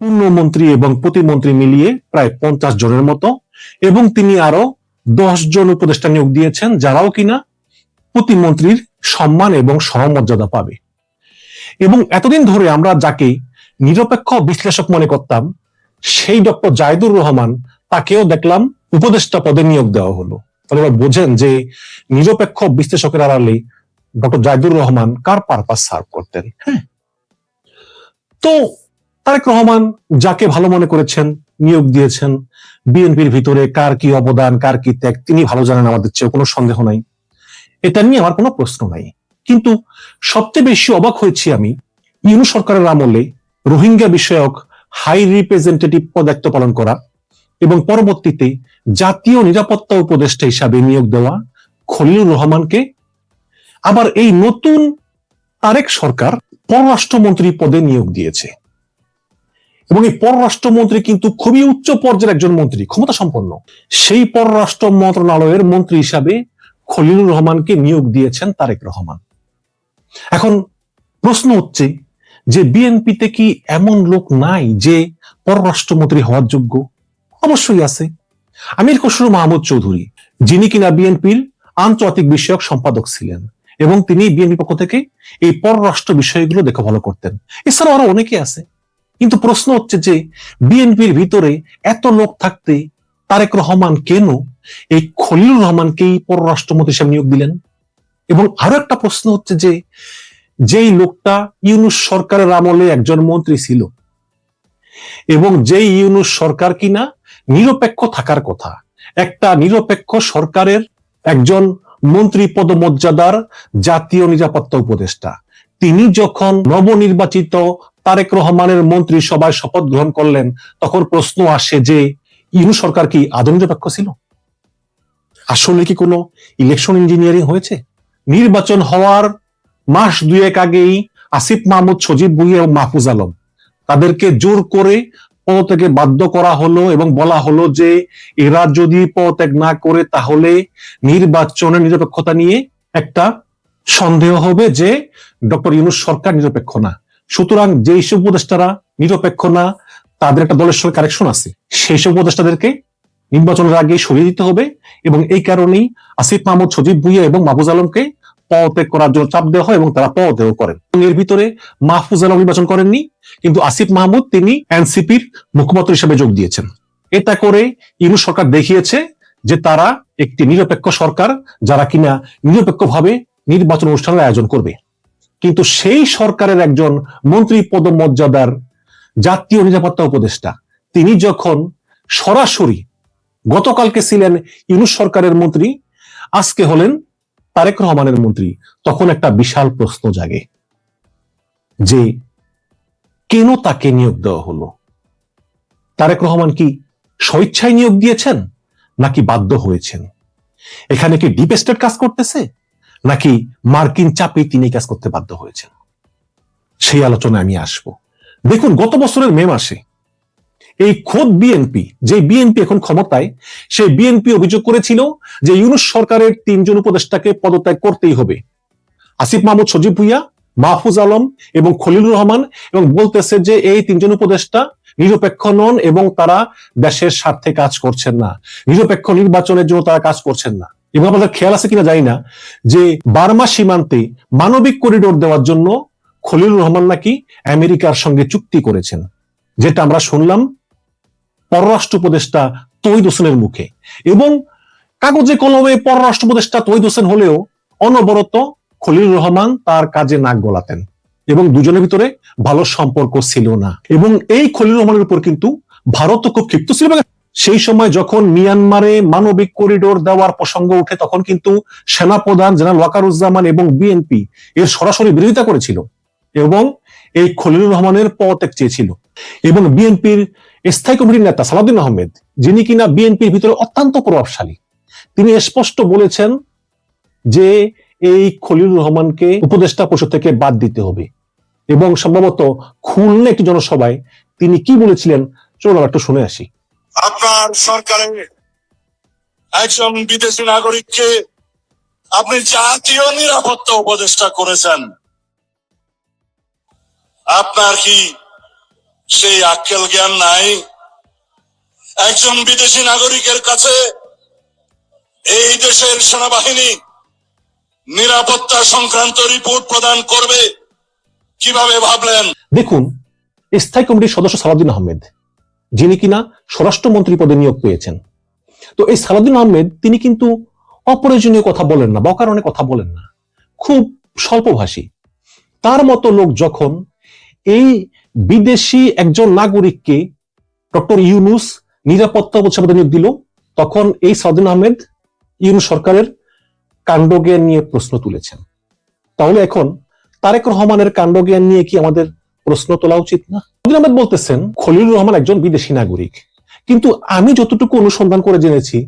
পূর্ণমন্ত্রী এবং প্রতিমন্ত্রী মিলিয়ে প্রায় 50 জনের মতো, এবং তিনি আরো 10 জন উপদেষ্টা নিয়োগ দিয়েছেন যারাও কিনা প্রতিমন্ত্রীর সম্মান এবং সহমর্যাদা পাবে। এবং এতদিন ধরে আমরা যাকে নিরপেক্ষ বিশ্লেষক মনে করতাম, সেই ডক্টর জাহিদুর রহমান, তাকেও দেখলাম উপদেষ্টা পদে নিয়োগ দেওয়া হলো। তাহলে এবার বোঝেন যে নিরপেক্ষ বিশ্লেষকের আড়ালে ডক্টর জাহিদুর রহমান কার পারপাস সার্ভ করতেন। হ্যাঁ, তো তারেক রহমান যাকে ভালো মনে করেছেন নিয়োগ দিয়েছেন। বিএনপির ভিতরে কার কি অবদান, কার কি ত্যাগ তিনি ভালো জানেন, আমাদের চেয়ে কোনো সন্দেহ নাই, এটা নিয়ে আমার কোনো প্রশ্ন নাই। কিন্তু সবচেয়ে বেশি অবাক হয়েছি আমি ইউনূস সরকারের আমলে রোহিঙ্গা বিষয়ক হাই রিপ্রেজেন্টেটিভ পদ দায়িত্ব পালন করা এবং পরবর্তীতে জাতীয় নিরাপত্তা উপদেষ্টা হিসাবে নিয়োগ দেওয়া খলিলুর রহমানকে আবার এই নতুন তারেক সরকার পররাষ্ট্রমন্ত্রী পদে নিয়োগ দিয়েছে। এবং এই পররাষ্ট্রমন্ত্রী কিন্তু খুবই উচ্চ পর্যায়ের একজন মন্ত্রী, ক্ষমতা সম্পন্ন। সেই পররাষ্ট্র মন্ত্রণালয়ের মন্ত্রী হিসাবে খলিলুর রহমানকে নিয়োগ দিয়েছেন তারেক রহমান। এখন প্রশ্ন হচ্ছে যে বিএনপিতে কি এমন লোক নাই যে পররাষ্ট্রমন্ত্রী হওয়ার যোগ্য? অবশ্যই আছে। আমির খসরু মাহমুদ চৌধুরী, যিনি কিনা বিএনপির আন্তর্জাতিক বিষয়ক সম্পাদক ছিলেন এবং তিনি বিএনপি পক্ষ থেকে এই পররাষ্ট্র বিষয়গুলো দেখে ভালো করতেন। এছাড়াও আরো অনেকে আছে। কিন্তু প্রশ্ন হচ্ছে যে বিএনপির ভিতরে এত লোক থাকতে তারেক রহমান কেন এই খলিলুর রহমানকেই পররাষ্ট্রমন্ত্রী হিসেবে নিয়োগ দিলেন? এবং আরো একটা প্রশ্ন হচ্ছে যে যেই লোকটা ইউনূস সরকারের আমলে একজন মন্ত্রী ছিল এবং যেই ইউনূস সরকার কিনা নিরপেক্ষ থাকার কথা, একটা নিরপেক্ষ সরকারের একজন মন্ত্রী পদমর্যাদার জাতীয় নিরাপত্তা উপদেষ্টা, তিনি যখন নবনির্বাচিত তারেক রহমানের মন্ত্রী সভায় শপথ গ্রহণ করলেন, তখন প্রশ্ন আসে যে ইউনূস সরকার কি আদৌ নিরপেক্ষ ছিল? আসলে কি কোনো ইলেকশন ইঞ্জিনিয়ারিং হয়েছে? নির্বাচন হওয়ার মাস দুয়েক আগেই আসিফ মাহমুদ, সজীব ভুঁইয়া এবং মাহফুজ আলম, তাদেরকে জোর করে পদত্যাগে বাধ্য করা হলো এবং বলা হলো যে এরা যদি পদত্যাগ না করে তাহলে নির্বাচনের নিরপেক্ষতা নিয়ে একটা সন্দেহ হবে যে ডক্টর ইউনূস সরকার নিরপেক্ষ না। সুতরাং যেই সব উপদেষ্টারা নিরপেক্ষ না, তাদের একটা দলের সঙ্গে কানেকশন আছে, সেই সব উপদেষ্টাদেরকে নির্বাচনের আগে সরিয়ে দিতে হবে। এবং এই কারণেই আসিফ মাহমুদ, সজীব ভুঁইয়া এবং মাহফুজ আলমকে পদত্যাগ করার জন্য চাপ দেওয়া হয় এবং তারা পদত্যাগ করেন। এর ভিতরে মাহফুজ আলম নির্বাচন করেননি, কিন্তু আসিফ মাহমুদ তিনি এনসিপির মুখপাত্র হিসেবে যোগ দিয়েছেন। এটা করে ইউনূস সরকার দেখিয়েছে যে তারা একটি নিরপেক্ষ সরকার, যারা কিনা নিরপেক্ষভাবে নির্বাচন অনুষ্ঠানের আয়োজন করবে। কিন্তু সেই সরকারের একজন মন্ত্রী পদমর্যাদার জাতীয় নিরাপত্তা উপদেষ্টা, তিনি যখন সরাসরি গতকালকে ছিলেন ইউনূস সরকারের মন্ত্রী, আজকে হলেন তারেক রহমানের মন্ত্রী, তখন একটা বিশাল প্রশ্ন জাগে যে কেন তাকে নিয়োগ দেওয়া হলো? তারেক রহমান কি স্বেচ্ছায় নিয়োগ দিয়েছেন নাকি বাধ্য হয়েছেন? এখানে কি ডিপ স্টেট কাজ করতেছে নাকি মার্কিন চাপে তিনি কাজ করতে বাধ্য হয়েছেন? সেই আলোচনায় আমি আসবো। দেখুন, গত বছরের মে মাসে এই খোদ বিএনপি, যে বিএনপি এখন ক্ষমতায়, সেই বিএনপি অভিযোগ করেছিল যে ইউনূস সরকারের 3 জন উপদেষ্টাকে পদত্যাগ করতেই হবে, আসিফ মাহমুদ, সজীব ভুঁইয়া, মাহফুজ আলম এবং খলিলুর রহমান, এবং বলতেছে যে এই 3 জন উপদেষ্টা নিরপেক্ষ নন এবং তারা দেশের স্বার্থে কাজ করছেন না, নিরপেক্ষ নির্বাচনের জন্য তারা কাজ করছেন না। এবং আমাদের খেয়াল আছে কিনা জানি না যে বার্মা সীমান্তে মানবিক করিডোর দেওয়ার জন্য খলিলুর রহমান নাকি আমেরিকার সঙ্গে চুক্তি করেছেন, যেটা আমরা শুনলাম পররাষ্ট্র উপদেষ্টা তৌহিদ হোসেনের মুখে। এবং কাগজে কলমে পররাষ্ট্র উপদেষ্টা তৌহিদ হোসেন হলেও অনবরত খলিলুর রহমান তার কাজে নাক গলাতেন এবং দুজনের ভিতরে ভালো সম্পর্ক ছিল না। এবং এই খলিলুর রহমানের উপর কিন্তু ভারত খুব ক্ষিপ্ত ছিল। সেই সময় যখন মিয়ানমারে মানবিক করিডোর দেওয়ার প্রসঙ্গ উঠে, তখন কিন্তু সেনাপ্রধান জেনারেল ওয়াকারুজ্জামান এবং বিএনপি এর সরাসরি বিরোধিতা করেছিল এবং এই খলিলুর রহমানের পদত্যাগ চেয়েছিল। এবং বিএনপির স্থায়ী কমিটির নেতা সালাউদ্দিন আহমেদ, যিনি কিনা বিএনপির ভিতরে অত্যন্ত প্রভাবশালী, তিনি স্পষ্ট বলেছেন যে এই খলিলুর রহমানকে উপদেষ্টা পরিষদ থেকে বাদ দিতে হবে। এবং সম্ভবত খুলনা একটি জনসভায় তিনি কি বলেছিলেন, চলো একটু শুনে আসি। আপনার সরকারের একজন বিদেশি নাগরিককে আপনি জাতীয় নিরাপত্তা উপদেষ্টা করেছেন, আপনার কি সেই আক্কেল জ্ঞান নাই। একজন বিদেশি নাগরিকের কাছে এই দেশের সেনাবাহিনী নিরাপত্তা সংক্রান্ত রিপোর্ট প্রদান করবে কিভাবে ভাবলেন? দেখুন, স্থায়ী কমিটির সদস্য সালাউদ্দিন আহমেদ, যিনি কিনা স্বরাষ্ট্রমন্ত্রী পদে নিয়োগ পেয়েছেন, তো এই সালাউদ্দিন আহমেদ তিনি কিন্তু অপ্রয়োজনীয় কথা বলেন না বা অকারণে কথা বলেন না, খুব স্বল্পভাষী। তার মতো লোক যখন এই বিদেশি একজন নাগরিককে ডক্টর ইউনূস নিরাপত্তা উপদেষ্টা নিয়োগ দিল, তখন এই সালাউদ্দিন আহমেদ ইউনূস সরকারের কাণ্ডজ্ঞান নিয়ে প্রশ্ন তুলেছেন। তাহলে এখন তারেক রহমানের কাণ্ডজ্ঞান নিয়ে কি আমাদের প্রশ্ন তোলা উচিত না? সালাউদ্দিন আহমেদ বলতেছেন খলিলুর রহমান একজন বিদেশি নাগরিক, কিন্তু আমি যতটুকু অনুসন্ধান করে জেনেছি,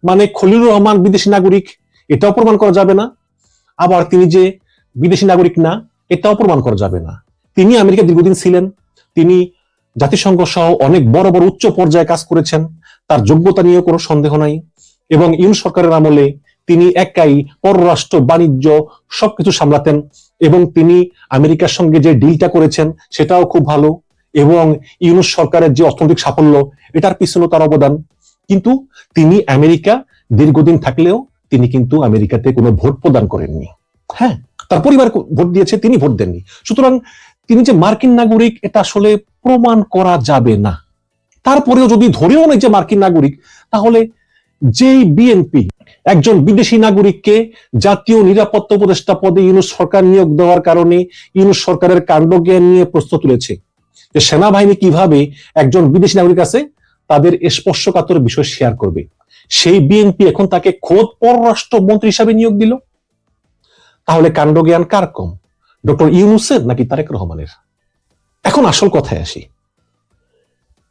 মানে খলিলুর রহমান বিদেশি নাগরিক এটাও প্রমাণ করা যাবে না, আবার তিনি যে বিদেশি নাগরিক না এটাও প্রমাণ করা যাবে না। তিনি আমেরিকা দীর্ঘদিন ছিলেন, তিনি জাতিসংঘ সহ অনেক বড় বড় উচ্চ পর্যায়ে কাজ করেছেন, তার যোগ্যতা নিয়ে কোনো সন্দেহ নাই। এবং ইউনূস সরকারের আমলে তিনি একাই পররাষ্ট্র বাণিজ্য সবকিছু সামলাতেন, এবং তিনি আমেরিকার সঙ্গে যে ডিলটা করেছেন সেটাও খুব ভালো, এবং ইউনূস সরকারের যে অর্থনৈতিক সাফল্য এটার পিছনে তার অবদান। কিন্তু তিনি আমেরিকা দীর্ঘদিন থাকলেও তিনি কিন্তু আমেরিকাতে কোনো ভোট প্রদান করেননি। হ্যাঁ, তার পরিবার ভোট দিয়েছে, তিনি ভোট দেননি। সুতরাং তিনি যে মার্কিন নাগরিক এটা আসলে প্রমাণ করা যাবে না। তারপরেও যদি ধরেও নেই যে মার্কিন নাগরিক, তাহলে যেই বিএনপি একজন বিদেশি নাগরিককে জাতীয় নিরাপত্তা উপদেষ্টা পদে ইউনূস সরকার নিয়োগ দেওয়ার কারণে ইউনূস সরকারের কাণ্ডজ্ঞান নিয়ে প্রশ্ন তুলেছে যে সেনাবাহিনী কিভাবে একজন বিদেশি নাগরিক আছে তাদের স্পর্শকাতর বিষয় শেয়ার করবে, সেই বিএনপি এখন তাকে খোদ পররাষ্ট্রমন্ত্রী হিসাবে নিয়োগ দিল। তাহলে কাণ্ডজ্ঞান কার কম, ডক্টর ইউনূসের নাকি তারেক রহমানের? এখন আসল কথায় আসি।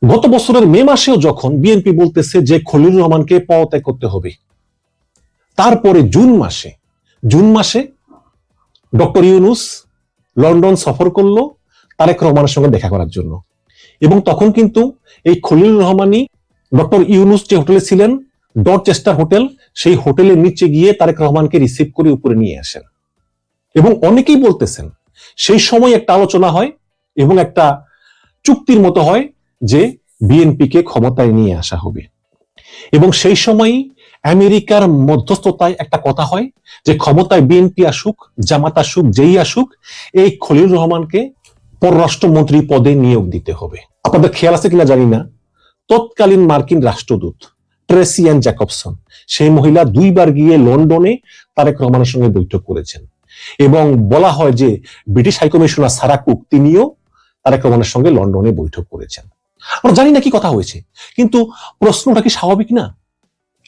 গত বছরের মে মাসেও যখন বিএনপি বলতেছে যে খলিলুর রহমানকে পদত্যাগ করতে হবে, তারপরে জুন মাসে ডক্টর ইউনূস লন্ডন সফর করলো তারেক রহমানের সঙ্গে দেখা করার জন্য, এবং তখন কিন্তু এই খলিলুর রহমানই ডক্টর ইউনূস যে হোটেলে ছিলেন, ডরচেস্টার হোটেল, সেই হোটেলের নিচে গিয়ে তারেক রহমানকে রিসিভ করে উপরে নিয়ে আসেন। এবং অনেকেই বলতেছেন সেই সময় একটা আলোচনা হয় এবং একটা চুক্তির মতো হয় যে বিএনপিকে ক্ষমতায় নিয়ে আসা হবে, এবং সেই সময়ই আমেরিকার মধ্যস্থতায় একটা কথা হয় যে ক্ষমতায় বিএনপি আসুক, জামাত আসুক, যেই আসুক, এই খলিলুর রহমানকে পররাষ্ট্রমন্ত্রী পদে নিয়োগ দিতে হবে। আপনাদের খেয়াল আছে কিনা জানি না, তৎকালীন মার্কিন রাষ্ট্রদূত ট্রেসি অ্যান জ্যাকবসন, সেই মহিলা 2 বার গিয়ে লন্ডনে তারেক রহমানের সঙ্গে বৈঠক করেছেন, এবং বলা হয় যে ব্রিটিশ হাইকমিশনার সারা কুক তিনিও তারেক রহমানের সঙ্গে লন্ডনে বৈঠক করেছেন। আমরা জানি না কি কথা হয়েছে, কিন্তু প্রশ্নটা কি স্বাভাবিক না?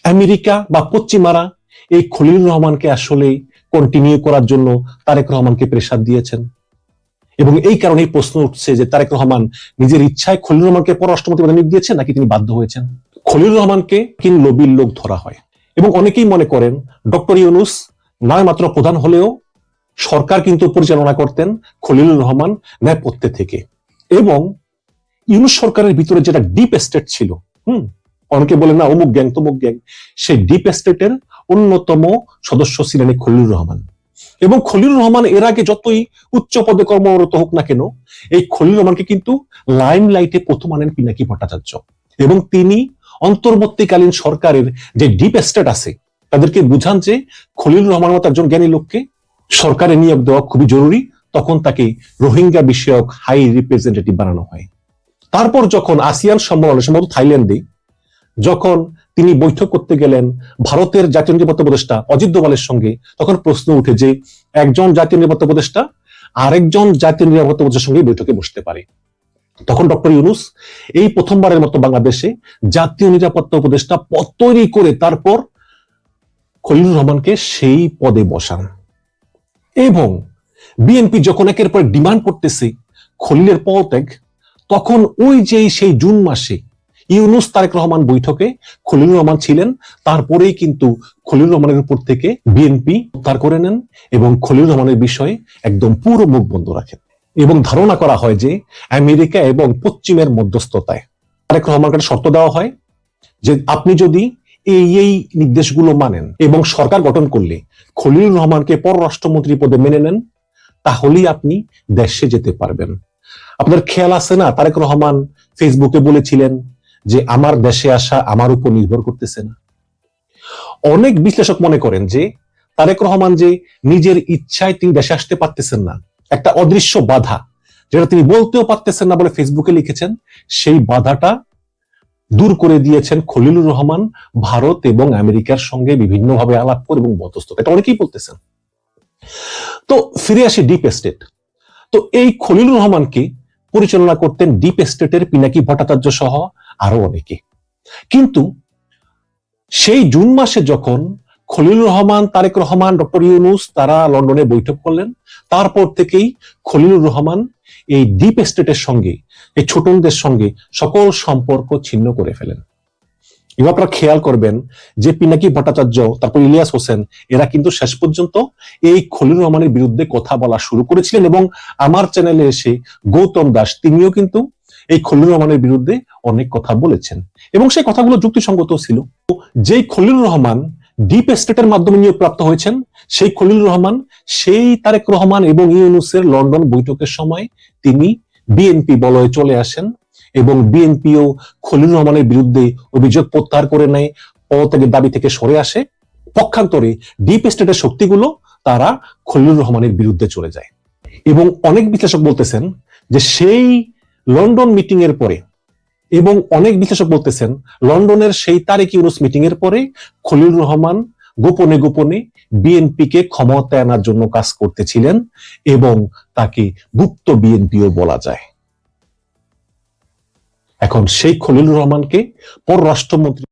আমেরিকা বা পশ্চিমারা এই খলিলুর রহমানকে আসলে কন্টিনিউ করার জন্য তারেক রহমানকে প্রেসার দিয়েছেন, এবং এই কারণেই প্রশ্ন উঠছে যে তারেক রহমান নিজের ইচ্ছায় খলিলুর রহমানকে পররাষ্ট্রমন্ত্রী পদে নিয়োগ দিয়েছেন নাকি তিনি বাধ্য হয়েছেন। খলিলুর রহমানকে কিন লবির লোক ধরা হয়, এবং অনেকেই মনে করেন ডক্টর ইউনূস নয় মাত্র প্রধান হলেও সরকার কিন্তু পরিচালনা করতেন খলিলুর রহমান নেপথ্যে থেকে। এবং ইউনূস সরকারের ভিতরে যেটা ডিপ স্টেট ছিল, অনেকে বলে না অমুক গ্যাং তমুক গ্যাং, সেই ডিপ স্টেটের অন্যতম সদস্য ছিলেন খলিলুর রহমান। এবং খলিলুর রহমান এর আগে যতই উচ্চ পদে কর্মরত হোক না কেন, এই খলিলুর রহমানকে কিন্তু লাইম লাইটে প্রথম আনেন পিনাকি ভট্টাচার্য, এবং তিনি অন্তর্বর্তীকালীন সরকারের যে ডিপ স্টেট আছে তাদেরকে বুঝান যে খলিলুর রহমান মতো একজন জ্ঞানী লোককে সরকারে নিয়োগ দেওয়া খুবই জরুরি। তখন তাকে রোহিঙ্গা বিষয়ক হাই রিপ্রেজেন্টেটিভ বানানো হয়। তারপর যখন আসিয়ান সম্মেলনে, সম্ভবত থাইল্যান্ডে, যখন তিনি বৈঠক করতে গেলেন ভারতের জাতীয় নিরাপত্তা উপদেষ্টা অজিত দোভালের সঙ্গে, তখন প্রশ্ন উঠে যে একজন জাতীয় নিরাপত্তা উপদেষ্টা আরেকজন জাতীয় নিরাপত্তা উপদেষ্টার সঙ্গে বৈঠকে বসতে পারে। তখন ডক্টর ইউনূস এই প্রথমবারের মতো বাংলাদেশে জাতীয় নিরাপত্তা উপদেষ্টা পদ তৈরি করে তারপর খলিলুর রহমানকে সেই পদে বসান। এবং বিএনপি যখন একের পর ডিমান্ড করতেছে খলিলের পদত্যাগ, তখন ওই যে সেই জুন মাসে ইউনূস তারেক রহমান বৈঠকে খলিলুর রহমান ছিলেন, তারপরেই কিন্তু খলিলুর রহমানের উপর থেকে বিএনপি উদ্ধার করে নেন এবং খলিলুর রহমানের বিষয়ে একদম পুরো মুখ বন্ধ রাখেন। এবং ধারণা করা হয় যে আমেরিকা এবং পশ্চিমের মধ্যস্থতায় তারেক রহমানকে শর্ত দেওয়া হয় যে আপনি যদি এই নির্দেশগুলো মানেন এবং সরকার গঠন করলে খলিলুর রহমানকে পররাষ্ট্রমন্ত্রী পদে মেনে নেন, তাহলেই আপনি দেশে যেতে পারবেন। আপনাদের খেয়াল আছে না, তারেক রহমান ফেসবুকে বলেছিলেন যে আমার দেশে আসা আমার উপর নির্ভর করতেছে না। অনেক বিশ্লেষক মনে করেন যে তারেক রহমান যে নিজের ইচ্ছায় তিনি দেশে আসতে পারতেছেন না, একটা অদৃশ্য বাধা যেটা তিনি বলতেও পারতেছেন না বলে ফেসবুকে লিখেছেন, সেই বাধাটা দূর করে দিয়েছেন খলিলুর রহমান ভারত এবং আমেরিকার সঙ্গে বিভিন্নভাবে আলাপ করে এবং মধ্যস্থ, এটা অনেকেই বলতেছেন। তো ফিরে আসি ডিপ স্টেট। তো এই খলিলুর রহমানকে পরিচালনা করতেন ডিপ স্টেটের পিনাকি ভট্টাচার্য সহ আরো অনেকে। কিন্তু সেই জুন মাসে যখন খলিলুর রহমান, তারেক রহমান, ডক্টর ইউনূস তারা লন্ডনে বৈঠক করলেন, তারপর থেকেই খলিলুর রহমান এই ডিপ স্টেটের সঙ্গে, এই ছোটনদের সঙ্গে সকল সম্পর্ক ছিন্ন করে ফেলেন। এবার আপনারা খেয়াল করবেন যে পিনাকি ভট্টাচার্য, তারপর ইলিয়াস হোসেন, এরা কিন্তু শেষ পর্যন্ত এই খলিলুর রহমানের বিরুদ্ধে কথা বলা শুরু করেছিলেন এবং আমার চ্যানেলে এসে গৌতম দাস তিনিও কিন্তু এই খলিলুর রহমানের বিরুদ্ধে অনেক কথা বলেছেন এবং সেই কথাগুলো যুক্তিসঙ্গত ছিল। যেই খলিলুর রহমান ডিপ স্টেটের মাধ্যমে নিয়োগ প্রাপ্ত হয়েছেন, সেই খলিলুর রহমান সেই তারেক রহমান এবং ইউনূসের লন্ডন বৈঠকের সময় তিনি বিএনপি বলয়ে চলে আসেন এবং বিএনপিও খলিলুর রহমানের বিরুদ্ধে অভিযোগ প্রত্যাহার করে নেয়, পদত্যাগের দাবি থেকে সরে আসে। পক্ষান্তরে ডিপ স্টেটের শক্তিগুলো তারা খলিলুর রহমানের বিরুদ্ধে চলে যায় এবং অনেক বিশ্লেষক বলতেছেন যে সেই লন্ডন মিটিং এর পরে, এবং অনেক বিশ্লেষক বলতেছেন লন্ডনের সেই তারেক ইউনূস মিটিং এর পরে খলিলুর রহমান গোপনে গোপনে বিএনপিকে ক্ষমতায় আনার জন্য কাজ করতেছিলেন এবং তাকে গুপ্ত বিএনপিও বলা যায়। এখন সেই খলিলুর রহমানকে পররাষ্ট্রমন্ত্রী